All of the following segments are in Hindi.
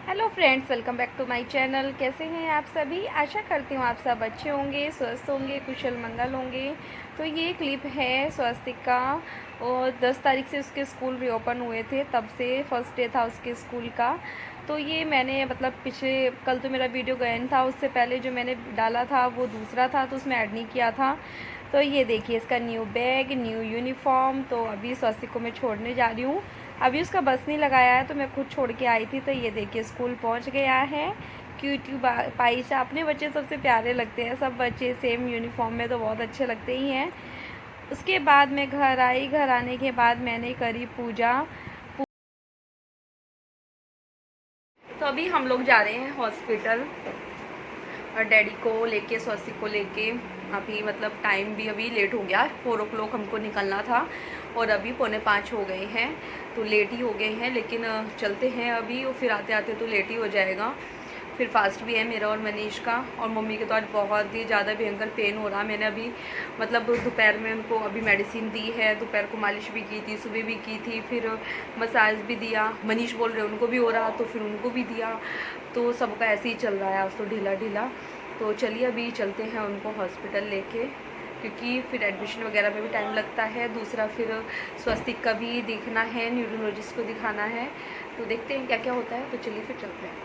Hello friends, welcome back to my channel. कैसे हैं आप सभी? आशा करती हूँ आप सब अच्छे होंगे, स्वस्थ होंगे, कुशल मंगल होंगे। तो ये क्लिप है स्वस्तिक का, और 10 तारीख से उसके स्कूल रीओपन हुए थे, तब से फर्स्ट डे था उसके स्कूल का। तो ये मैंने मतलब पिछले कल तो मेरा वीडियो गया नहीं था, उससे पहले जो मैंने डाला था वो दूसरा था, तो उसमें ऐड नहीं किया था। तो ये देखिए इसका न्यू बैग, न्यू यूनिफॉर्म। तो अभी स्वस्तिक को मैं छोड़ने जा रही हूँ। अभी उसका बस नहीं लगाया है, तो मैं खुद छोड़ के आई थी। तो ये देखिए स्कूल पहुँच गया है। क्यूटी पाइशा, अपने बच्चे सबसे प्यारे लगते हैं। सब बच्चे सेम यूनिफॉर्म में तो बहुत अच्छे लगते ही हैं। उसके बाद मैं घर आई। घर आने के बाद मैंने करी पूजा। तो अभी हम लोग जा रहे हैं हॉस्पिटल, और डैडी को लेके, स्वस्तिक को लेके। अभी मतलब टाइम भी अभी लेट हो गया, 4 o'clock हमको निकलना था, और अभी 4:45 हो गए हैं, तो लेट ही हो गए हैं। लेकिन चलते हैं अभी, और फिर आते आते तो लेट ही हो जाएगा। फिर फास्ट भी है मेरा और मनीष का, और मम्मी के तो आज बहुत ही ज़्यादा भयंकर पेन हो रहा। मैंने अभी मतलब दोपहर में उनको अभी मेडिसिन दी है, दोपहर को मालिश भी की थी, सुबह भी की थी, फिर मसाज भी दिया। मनीष बोल रहे उनको भी हो रहा, तो फिर उनको भी दिया। तो सबका ऐसे ही चल रहा है आज तो, ढीला ढीला। तो चलिए अभी चलते हैं उनको हॉस्पिटल लेके, क्योंकि फिर एडमिशन वगैरह में भी टाइम लगता है। दूसरा फिर स्वस्तिक का भी देखना है, न्यूरोलॉजिस्ट को दिखाना है। तो देखते हैं क्या क्या होता है। तो चलिए फिर चलते हैं।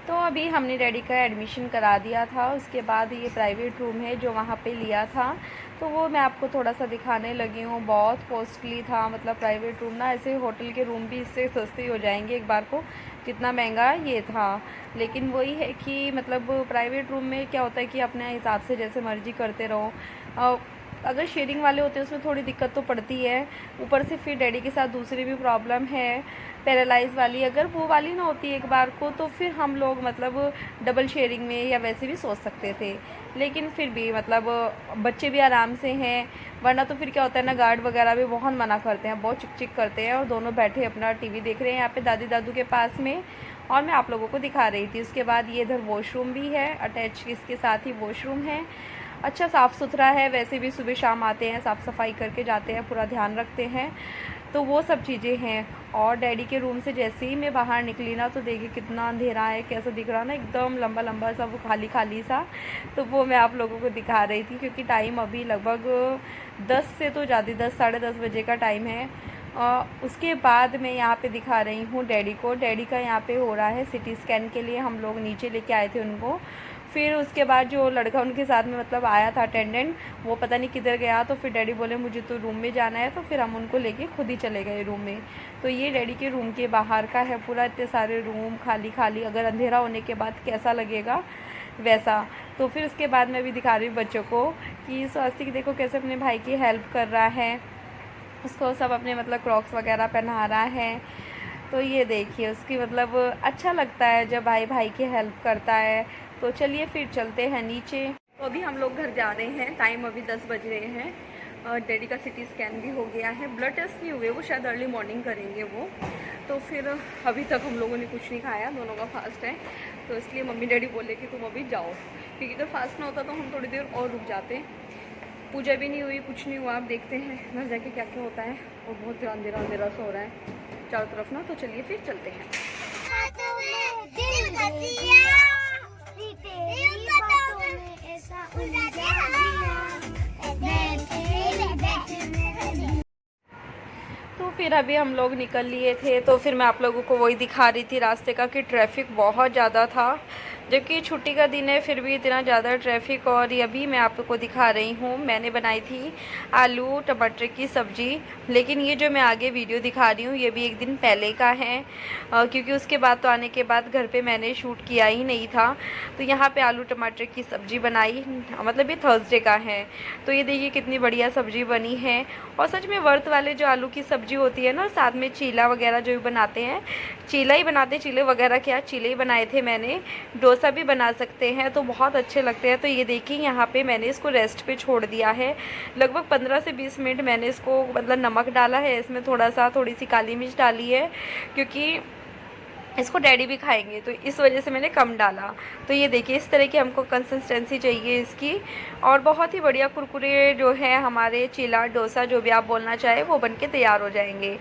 तो अभी हमने डैडी का एडमिशन करा दिया था। उसके बाद ये प्राइवेट रूम है जो वहाँ पे लिया था, तो वो मैं आपको थोड़ा सा दिखाने लगी हूँ। बहुत कॉस्टली था, मतलब प्राइवेट रूम ना, ऐसे होटल के रूम भी इससे सस्ते हो जाएंगे एक बार को, जितना महंगा ये था। लेकिन वही है कि मतलब प्राइवेट रूम में क्या होता है कि अपने हिसाब से जैसे मर्जी करते रहो। अगर शेयरिंग वाले होते हैं उसमें थोड़ी दिक्कत तो पड़ती है। ऊपर से फिर डैडी के साथ दूसरी भी प्रॉब्लम है, पैरालाइज वाली। अगर वो वाली ना होती एक बार को, तो फिर हम लोग मतलब डबल शेयरिंग में या वैसे भी सोच सकते थे। लेकिन फिर भी मतलब बच्चे भी आराम से हैं, वरना तो फिर क्या होता है ना, गार्ड वगैरह भी बहुत मना करते हैं, बहुत चिक चिक करते हैं। और दोनों बैठे अपना टीवी देख रहे हैं यहाँ पे दादी दादू के पास में, और मैं आप लोगों को दिखा रही थी। उसके बाद ये इधर वॉशरूम भी है, अटैच इसके साथ ही वॉशरूम है। अच्छा साफ़ सुथरा है, वैसे भी सुबह शाम आते हैं, साफ़ सफाई करके जाते हैं, पूरा ध्यान रखते हैं। तो वो सब चीज़ें हैं। और डैडी के रूम से जैसे ही मैं बाहर निकली ना, तो देखिए कितना अंधेरा है, कैसा दिख रहा ना, एकदम लंबा लंबा सा, वो खाली खाली सा। तो वो मैं आप लोगों को दिखा रही थी, क्योंकि टाइम अभी लगभग 10 से तो ज़्यादा, 10 साढ़े 10 बजे का टाइम है। उसके बाद मैं यहाँ पे दिखा रही हूँ डैडी को। डैडी का यहाँ पे हो रहा है सिटी स्कैन के लिए, हम लोग नीचे लेके आए थे उनको। फिर उसके बाद जो लड़का उनके साथ में मतलब आया था अटेंडेंट, वो पता नहीं किधर गया। तो फिर डैडी बोले मुझे तो रूम में जाना है, तो फिर हम उनको लेके खुद ही चले गए रूम में। तो ये डैडी के रूम के बाहर का है पूरा, इतने सारे रूम खाली खाली। अगर अंधेरा होने के बाद कैसा लगेगा वैसा। तो फिर उसके बाद मैं भी दिखा रही हूँ बच्चों को कि स्वस्तिक देखो कैसे अपने भाई की हेल्प कर रहा है, उसको सब अपने मतलब क्रॉक्स वगैरह पहना रहा है। तो ये देखिए उसकी मतलब अच्छा लगता है जब भाई भाई की हेल्प करता है। तो चलिए फिर चलते हैं नीचे। तो अभी हम लोग घर जा रहे हैं, टाइम अभी 10 बज रहे हैं। और डैडी का सिटी स्कैन भी हो गया है, ब्लड टेस्ट नहीं हुए, वो शायद अर्ली मॉर्निंग करेंगे वो। तो फिर अभी तक हम लोगों ने कुछ नहीं खाया, दोनों का फास्ट है। तो इसलिए मम्मी डैडी बोले कि तुम अभी जाओ, क्योंकि अगर फास्ट ना होता तो हम थोड़ी देर और रुक जाते। पूजा भी नहीं हुई, कुछ नहीं हुआ। आप देखते हैं घर जाके क्या क्या होता है। और बहुत अंधेरा अंधेरा सा हो रहा है चारों तरफ ना। तो चलिए फिर चलते हैं। तो फिर अभी हम लोग निकल लिए थे, तो फिर मैं आप लोगों को वही दिखा रही थी रास्ते का, कि ट्रैफिक बहुत ज़्यादा था। जबकि छुट्टी का दिन है, फिर भी इतना ज़्यादा ट्रैफिक। और ये अभी मैं आपको दिखा रही हूँ, मैंने बनाई थी आलू टमाटर की सब्ज़ी। लेकिन ये जो मैं आगे वीडियो दिखा रही हूँ, ये भी एक दिन पहले का है, क्योंकि उसके बाद तो आने के बाद घर पे मैंने शूट किया ही नहीं था। तो यहाँ पे आलू टमाटर की सब्ज़ी बनाई, मतलब ये थर्सडे का है। तो ये देखिए कितनी बढ़िया सब्ज़ी बनी है। और सच में वर्थ वाले जो आलू की सब्ज़ी होती है ना, साथ में चीला वगैरह जो भी बनाते हैं, चीला ही बनाते, चीले वगैरह क्या, चीले ही बनाए थे मैंने। डोसा भी बना सकते हैं, तो बहुत अच्छे लगते हैं। तो ये देखिए यहाँ पे मैंने इसको रेस्ट पे छोड़ दिया है, लगभग 15 से 20 मिनट। मैंने इसको मतलब नमक डाला है, इसमें थोड़ी सी काली मिर्च डाली है, क्योंकि इसको डैडी भी खाएंगे, तो इस वजह से मैंने कम डाला। तो ये देखिए इस तरह की हमको कंसिस्टेंसी चाहिए इसकी। और बहुत ही बढ़िया कुरकुरे जो है हमारे चीला डोसा, जो भी आप बोलना चाहे, वो बनके तैयार हो जाएंगे।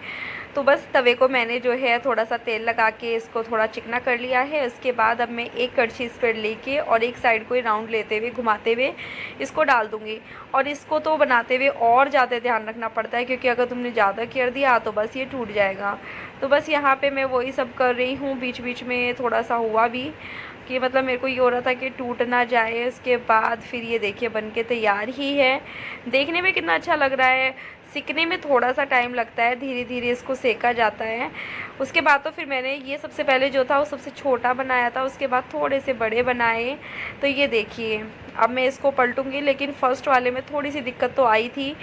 तो बस तवे को मैंने जो है थोड़ा सा तेल लगा के इसको थोड़ा चिकना कर लिया है। उसके बाद अब मैं एक कड़छी इस पर लेके और एक साइड को राउंड लेते हुए घुमाते हुए इसको डाल दूँगी। और इसको तो बनाते हुए और ज़्यादा ध्यान रखना पड़ता है, क्योंकि अगर तुमने ज़्यादा कर दिया तो बस ये टूट जाएगा। तो बस यहाँ पे मैं वही सब कर रही हूँ। बीच बीच में थोड़ा सा हुआ भी कि मतलब मेरे को ये हो रहा था कि टूट ना जाए। उसके बाद फिर ये देखिए बन के तैयार ही है। देखने में कितना अच्छा लग रहा है, सीखने में थोड़ा सा टाइम लगता है, धीरे धीरे इसको सेका जाता है। उसके बाद तो फिर मैंने ये सबसे पहले जो था वो सबसे छोटा बनाया था, उसके बाद थोड़े से बड़े बनाए। तो ये देखिए अब मैं इसको पलटूँगी, लेकिन फ़र्स्ट वाले में थोड़ी सी दिक्कत तो आई थी,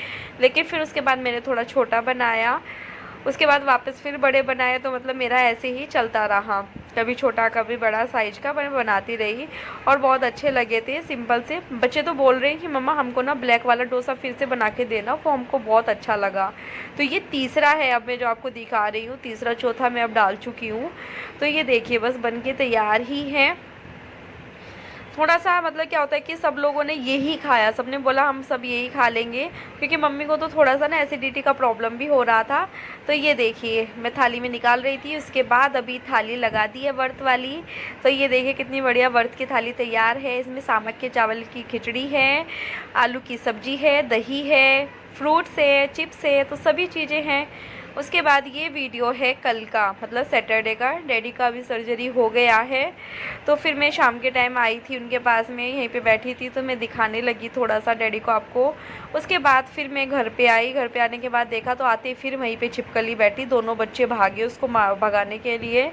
लेकिन फिर उसके बाद मैंने थोड़ा छोटा बनाया, उसके बाद वापस फिर बड़े बनाए। तो मतलब मेरा ऐसे ही चलता रहा, कभी छोटा कभी बड़ा साइज का मैं बनाती रही और बहुत अच्छे लगे थे सिंपल से। बच्चे तो बोल रहे हैं कि मम्मा हमको ना ब्लैक वाला डोसा फिर से बना के देना, वो हमको बहुत अच्छा लगा। तो ये तीसरा है अब मैं जो आपको दिखा रही हूँ, तीसरा चौथा मैं अब डाल चुकी हूँ। तो ये देखिए बस बन के तैयार ही है। थोड़ा सा मतलब क्या होता है कि सब लोगों ने यही खाया, सबने बोला हम सब यही खा लेंगे, क्योंकि मम्मी को तो थोड़ा सा ना एसिडिटी का प्रॉब्लम भी हो रहा था। तो ये देखिए मैं थाली में निकाल रही थी, उसके बाद अभी थाली लगा दी है व्रत वाली। तो ये देखिए कितनी बढ़िया व्रत की थाली तैयार है। इसमें सामक के चावल की खिचड़ी है, आलू की सब्जी है, दही है, फ्रूट्स है, चिप्स है, तो सभी चीज़ें हैं। उसके बाद ये वीडियो है कल का, मतलब सैटरडे का। डैडी का भी सर्जरी हो गया है। तो फिर मैं शाम के टाइम आई थी उनके पास में, यहीं पे बैठी थी, तो मैं दिखाने लगी थोड़ा सा डैडी को आपको। उसके बाद फिर मैं घर पे आई, घर पे आने के बाद देखा तो आते फिर वहीं पे छिपकली बैठी, दोनों बच्चे भागे उसको भगाने के लिए,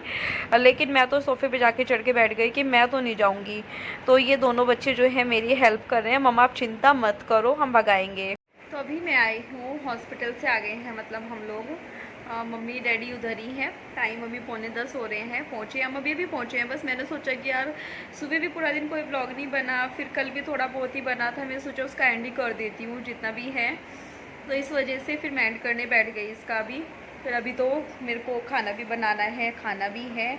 लेकिन मैं तो सोफ़े पे जाके चढ़ के बैठ गई कि मैं तो नहीं जाऊँगी। तो ये दोनों बच्चे जो है मेरी हेल्प कर रहे हैं, मम्मा आप चिंता मत करो हम भगाएंगे। तो अभी मैं आई हूँ हॉस्पिटल से, आ गए हैं मतलब हम लोग, मम्मी डैडी उधर ही हैं। टाइम अभी 9:45 हो रहे हैं, पहुँचे हम अभी भी पहुँचे हैं। बस मैंने सोचा कि यार सुबह भी पूरा दिन कोई ब्लॉग नहीं बना, फिर कल भी थोड़ा बहुत ही बना था, मैं सोचा उसका एंड ही कर देती हूँ जितना भी है। तो इस वजह से फिर मैं एंड करने बैठ गई इसका भी। फिर अभी तो मेरे को खाना भी बनाना है, खाना भी है,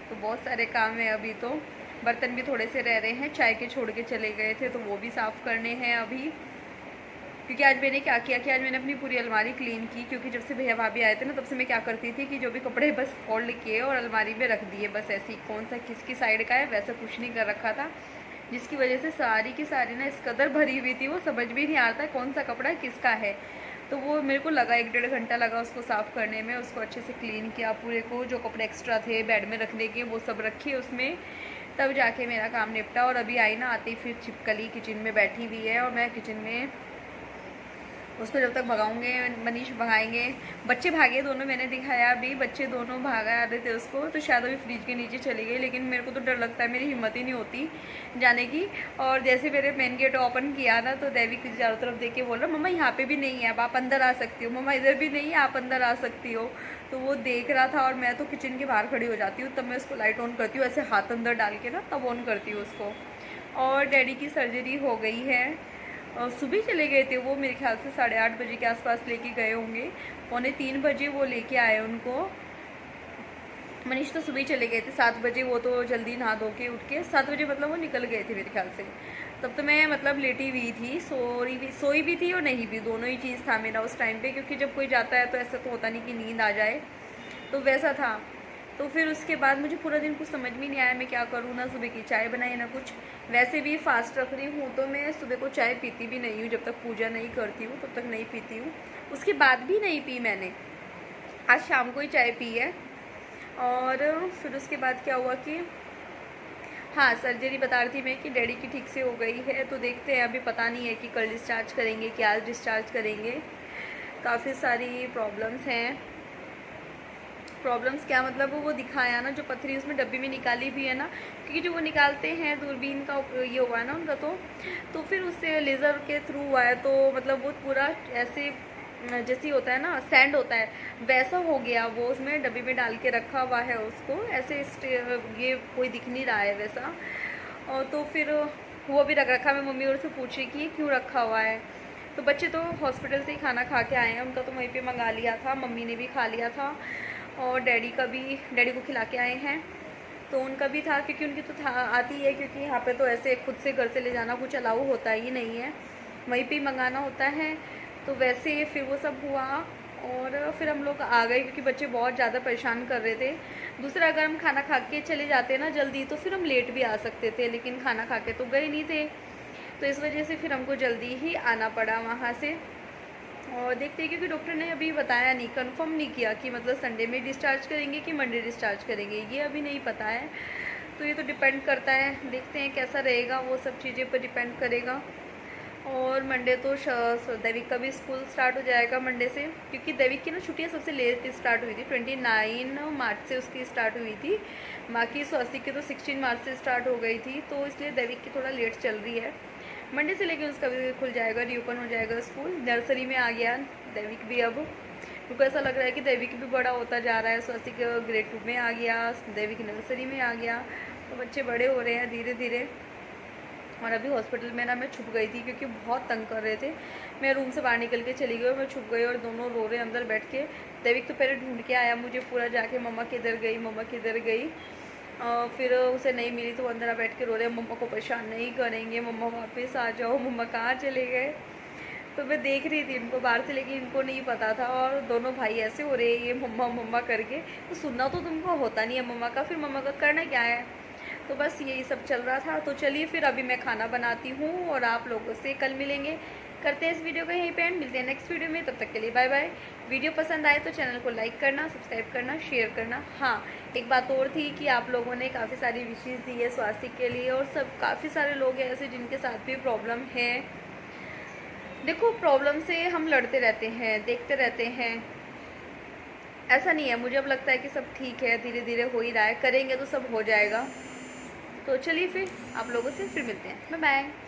तो बहुत सारे काम है अभी। तो बर्तन भी थोड़े से रह रहे हैं, चाय के छोड़ के चले गए थे तो वो भी साफ़ करने हैं अभी। क्योंकि आज मैंने क्या किया कि आज मैंने अपनी पूरी अलमारी क्लीन की, क्योंकि जब से भैया भाभी आए थे ना तब से मैं क्या करती थी कि जो भी कपड़े बस फोल्ड किए और अलमारी में रख दिए, बस ऐसे ही। कौन सा किसकी साइड का है वैसा कुछ नहीं कर रखा था, जिसकी वजह से सारी की सारी ना इस कदर भरी हुई थी, वो समझ भी नहीं आता कौन सा कपड़ा किसका है। तो वो मेरे को लगा 1-1.5 घंटा लगा उसको साफ़ करने में। उसको अच्छे से क्लीन किया पूरे को, जो कपड़े एक्स्ट्रा थे बेड में रखने के वो सब रखे उसमें, तब जाके मेरा काम निपटा। और अभी आई ना, आते ही फिर छिपकली किचन में बैठी हुई है और मैं किचन में उसको जब तक भगाऊंगे, मनीष भगाएंगे। बच्चे भागे दोनों, मैंने दिखाया अभी, बच्चे दोनों भागा रहे थे उसको, तो शायद अभी फ्रिज के नीचे चली गई, लेकिन मेरे को तो डर लगता है, मेरी हिम्मत ही नहीं होती जाने की। और जैसे मेरे मेन गेट ओपन किया ना तो देवी की चारों तरफ देख के बोल रहा मम्मा यहाँ पे भी नहीं है, अब आप अंदर आ सकती हो, मम्मा इधर भी नहीं है आप अंदर आ सकती हो। तो वो देख रहा था और मैं तो किचन के बाहर खड़ी हो जाती हूँ, तब मैं उसको लाइट ऑन करती हूँ, ऐसे हाथ अंदर डाल के ना तब ऑन करती हूँ उसको। और डैडी की सर्जरी हो गई है, और सुबह चले गए थे वो, मेरे ख्याल से 8:30 बजे के आसपास लेके गए होंगे, 2:45 बजे वो लेके आए उनको। मनीष तो सुबह चले गए थे 7 बजे, वो तो जल्दी नहा धो के उठ के 7 बजे मतलब वो निकल गए थे मेरे ख्याल से। तब तो मैं मतलब लेटी हुई थी, सोई भी थी और नहीं भी, दोनों ही चीज़ था मेरा उस टाइम पे, क्योंकि जब कोई जाता है तो ऐसा तो होता नहीं कि नींद आ जाए, तो वैसा था। तो फिर उसके बाद मुझे पूरा दिन कुछ समझ में नहीं आया मैं क्या करूँ, ना सुबह की चाय बनाई ना कुछ। वैसे भी फास्ट रख रही हूँ तो मैं सुबह को चाय पीती भी नहीं हूँ, जब तक पूजा नहीं करती हूँ तब तक नहीं पीती हूँ। उसके बाद भी नहीं पी मैंने, आज शाम को ही चाय पी है। और फिर उसके बाद क्या हुआ कि हाँ, सर्जरी बता रही थी मैं कि डैडी की ठीक से हो गई है, तो देखते हैं, अभी पता नहीं है कि कल डिस्चार्ज करेंगे कि आज डिस्चार्ज करेंगे। काफ़ी सारी प्रॉब्लम्स हैं। प्रॉब्लम्स क्या मतलब वो दिखाया ना, जो पथरी उसमें डब्बी में निकाली भी है ना, क्योंकि जो वो निकालते हैं दूरबीन का ये हुआ है ना उनका, तो फिर उससे लेज़र के थ्रू हुआ है, तो मतलब वो पूरा ऐसे जैसे होता है ना सैंड होता है वैसा हो गया, वो उसमें डब्बी में डाल के रखा हुआ है उसको, ऐसे ये कोई दिख नहीं रहा है वैसा। और तो फिर वो भी रख रखा, मैं मम्मी और से पूछ रही कि ये क्यों रखा हुआ है। तो बच्चे तो हॉस्पिटल से ही खाना खा के आए हैं, उनका तो वहीं पे मंगा लिया था, मम्मी ने भी खा लिया था, और डैडी को खिला के आए हैं, तो उनका भी था, क्योंकि उनकी तो आती है, क्योंकि यहाँ पे तो ऐसे खुद से घर से ले जाना कुछ अलाउ होता ही नहीं है, वहीं पे मंगाना होता है। तो वैसे फिर वो सब हुआ, और फिर हम लोग आ गए क्योंकि बच्चे बहुत ज़्यादा परेशान कर रहे थे। दूसरा, अगर हम खाना खा के चले जाते ना जल्दी तो फिर हम लेट भी आ सकते थे, लेकिन खाना खा के तो गए नहीं थे, तो इस वजह से फिर हमको जल्दी ही आना पड़ा वहाँ से। और देखते हैं क्योंकि डॉक्टर ने अभी बताया नहीं, कंफर्म नहीं किया कि मतलब संडे में डिस्चार्ज करेंगे कि मंडे डिस्चार्ज करेंगे, ये अभी नहीं पता है। तो ये तो डिपेंड करता है, देखते हैं कैसा रहेगा, वो सब चीज़ें पर डिपेंड करेगा। और मंडे तो दैविक का भी स्कूल स्टार्ट हो जाएगा मंडे से, क्योंकि दैविक की ना छुट्टियाँ सबसे लेट स्टार्ट हुई थी, 29 मार्च से उसकी स्टार्ट हुई थी। बाकी स्वास्तिक की तो 16 मार्च से स्टार्ट हो गई थी, तो इसलिए दैविक की थोड़ा लेट चल रही है। मंडे से लेकर उसका भी खुल जाएगा, रीओपन हो जाएगा स्कूल। नर्सरी में आ गया दैविक भी अब, क्योंकि ऐसा लग रहा है कि दैविक भी बड़ा होता जा रहा है। स्वास्तिक ग्रेड 2 में आ गया, दैविक नर्सरी में आ गया, तो बच्चे बड़े हो रहे हैं धीरे धीरे। और अभी हॉस्पिटल में ना मैं छुप गई थी क्योंकि बहुत तंग कर रहे थे। मैं रूम से बाहर निकल के चली गई और मैं छुप गई और दोनों रो रहे अंदर बैठ के। दैविक तो पहले ढूंढ के आया मुझे पूरा जाके, मम्मा किधर गई, मम्मा किधर गई। फिर उसे नहीं मिली तो अंदर बैठ के रो रहे, मम्मा को परेशान नहीं करेंगे, मम्मा वापस आ जाओ, मम्मा कहाँ चले गए। तो मैं देख रही थी इनको बाहर से, लेकिन इनको नहीं पता था। और दोनों भाई ऐसे हो रहे हैं ये मम्मा मम्मा करके, तो सुनना तो तुमको होता नहीं है मम्मा का, फिर मम्मा का करना क्या है। तो बस यही सब चल रहा था। तो चलिए फिर अभी मैं खाना बनाती हूँ और आप लोगों से कल मिलेंगे। करते हैं इस वीडियो का यहीं पे एंड, मिलते हैं नेक्स्ट वीडियो में, तब तक के लिए बाय बाय। वीडियो पसंद आए तो चैनल को लाइक करना, सब्सक्राइब करना, शेयर करना। हाँ, एक बात और थी कि आप लोगों ने काफ़ी सारी विशेष दी है स्वास्तिक के लिए, और सब काफ़ी सारे लोग हैं ऐसे जिनके साथ भी प्रॉब्लम है। देखो, प्रॉब्लम से हम लड़ते रहते हैं, देखते रहते हैं, ऐसा नहीं है। मुझे अब लगता है कि सब ठीक है, धीरे धीरे हो ही रहा है, करेंगे तो सब हो जाएगा। तो चलिए फिर आप लोगों से फिर मिलते हैं, बाय बाय।